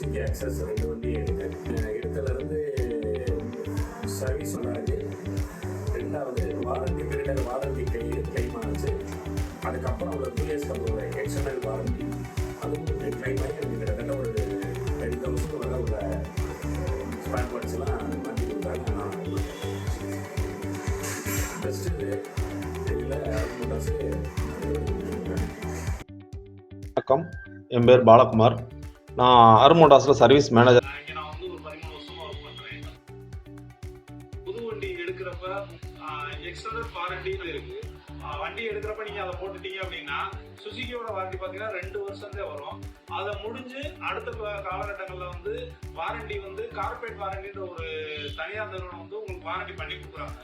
Servicing access 2 வண்டி எடுத்ததுலேருந்து service ஆகுது. 2வது வாரண்டி கிளைம் ஆச்சு. அதுக்கப்புறம் ஒரு 2 இயர்ஸ்க்கு அப்புறம் ஒரு எக்ஸ்டர்னல் வாரண்டி அதுவும் கிளைம் ஆகி எனக்கு கிட்டத்தட்ட ஒரு 10,000 வரை உள்ள ஸ்பேர் பார்ட்ஸ்லாம் வண்டி கொடுத்தாங்க. நான் பெஸ்ட்டு இதில் மோட்டார்ஸு. வணக்கம், என் பேர் பாலகுமார். நான் அருண் மோட்டார்ஸில் சர்வீஸ் மேனேஜர். நான் வந்து ஒரு 13 வருஷமா ஒர்க் பண்றேன். புது வண்டி எடுக்கிறப்ப எக்ஸ்டர்னல் வாரண்டி இருக்கு. வண்டி எடுக்கிறப்ப நீங்க அதை போட்டுட்டீங்க அப்படின்னா சுசுகியோட வாரண்டி பாத்தீங்கன்னா 2 வருஷம் தான் வரும். அதை முடிஞ்சு அடுத்த காலகட்டங்களில் வந்து வாரண்டி வந்து கார்பரேட் வாரண்டின்ற ஒரு தனியார் நிறுவனம் வந்து உங்களுக்கு வாரண்டி பண்ணி கொடுக்குறாங்க.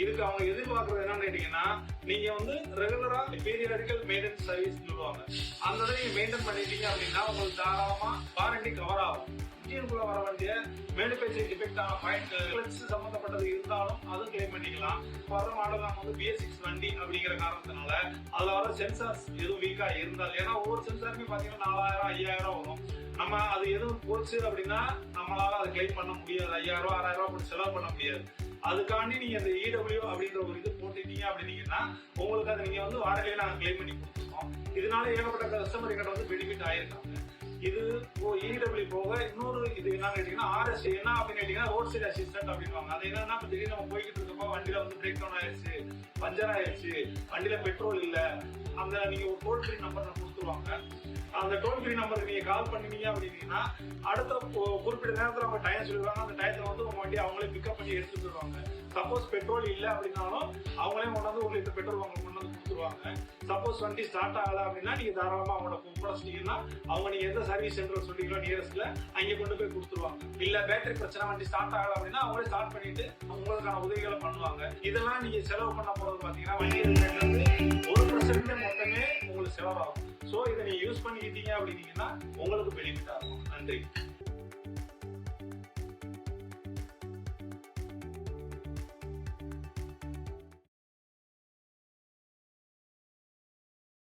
இதுக்கு அவங்க எதிர்பார்க்கறது என்னன்னு கேட்டீங்கன்னா, நீங்க வந்து ரெகுலரா பீரியாடிக்கல் மெயின்டெனன்ஸ் சர்வீஸ் சொல்லுவாங்க. அந்த இதை நீங்க மெயின்டைன் பண்ணிட்டீங்க அப்படின்னா உங்களுக்கு தாராளமா வாரண்டி கவர் ஆகும். இன்ஜினுக்குள்ள வர வேண்டிய மேனுஃபேக்சரிங் டிஃபெக்ட் ஆன பாயிண்ட் கிளட்ச் சம்பந்தப்பட்டது இருந்தாலும் அதுவும் கிளைம் பண்ணிக்கலாம். வர மாடல் நம்ம வந்து BS6 வண்டி அப்படிங்கிற காரணத்தினால அதுல வர சென்சார்ஸ் எதுவும் வீக்கா இருந்தால், ஏன்னா ஒவ்வொரு சென்சாருமே பாத்தீங்கன்னா 4,000 5,000 வரும். நம்ம அது எதுவும் போச்சு அப்படின்னா நம்மளால அதை கிளைம் பண்ண முடியாது. 5,000 6,000 போட்டு செலவு பண்ண முடியாது. அதுக்காண்டி நீங்க அந்த EW அப்படின்ற ஒரு இது போட்டுட்டீங்க அப்படின்னீங்கன்னா உங்களுக்கு அதை நீங்க வந்து வாடகையில நாங்கள் கிளைம் பண்ணி கொடுத்துருக்கோம். இதனால ஏகப்பட்ட கஸ்டமர் கிட்ட வந்து பெனிஃபிட் ஆயிருக்காங்க. இது EW போக இன்னொரு இது என்னன்னு கேட்டீங்கன்னா RS என்ன அப்படின்னு கேட்டீங்கன்னா ரோட் சைட் அசிஸ்டன்ட் அப்படின்வாங்க. அது என்னன்னா திடீர்னு நம்ம போய்கிட்டு இருக்கப்போ வண்டியில வந்து பிரேக் டவுன் ஆயிடுச்சு, பஞ்சர் ஆயிடுச்சு, வண்டியில பெட்ரோல் இல்ல, அந்த நீங்க ஒரு டோல் ஃப்ரீ நம்பர் கொடுத்துருவாங்க. அந்த டோல் ஃப்ரீ நம்பருக்கு நீங்க கால் பண்ணீங்க அப்படின்னா அடுத்த குறிப்பிட்ட நேரத்தில் அவங்க டைம் சொல்லுவாங்க. அந்த டயத்துல வந்து உங்க வண்டி அவங்களே பிக்கப் பண்ணி எடுத்துட்டு வருவாங்க. சப்போஸ் பெட்ரோல் இல்லை அப்படின்னாலும் அவங்களே கொண்டாந்து ஒரு லிட்டர் பெட்ரோல் அவங்க கொண்டு வந்து கொடுத்துருவாங்க. சப்போஸ் வண்டி ஸ்டார்ட் ஆகல அப்படின்னா நீங்க தாராளமா அவங்களோட கூப்பிடச்சிட்டீங்கன்னா அவங்க நீங்க எந்த சர்வீஸ் சென்டர் சொல்றீங்களோ நியரஸ்ட்ல அங்கே கொண்டு போய் கொடுத்துருவாங்க. இல்ல பேட்டரி பிரச்சனை வண்டி ஸ்டார்ட் ஆகல அப்படின்னா அவங்களே ஸ்டார்ட் பண்ணிட்டு உங்களுக்கான உதவிகளை பண்ணுவாங்க. இதெல்லாம் நீங்க செலவு பண்ண போறது பாத்தீங்கன்னா வண்டி இருந்து 1% மட்டுமே உங்களுக்கு செலவாகும். ஸோ இதை நீங்க யூஸ் பண்ணிக்கிட்டீங்க அப்படின்னீங்கன்னா உங்களுக்கு பெனிஃபிட் ஆகும். நன்றி.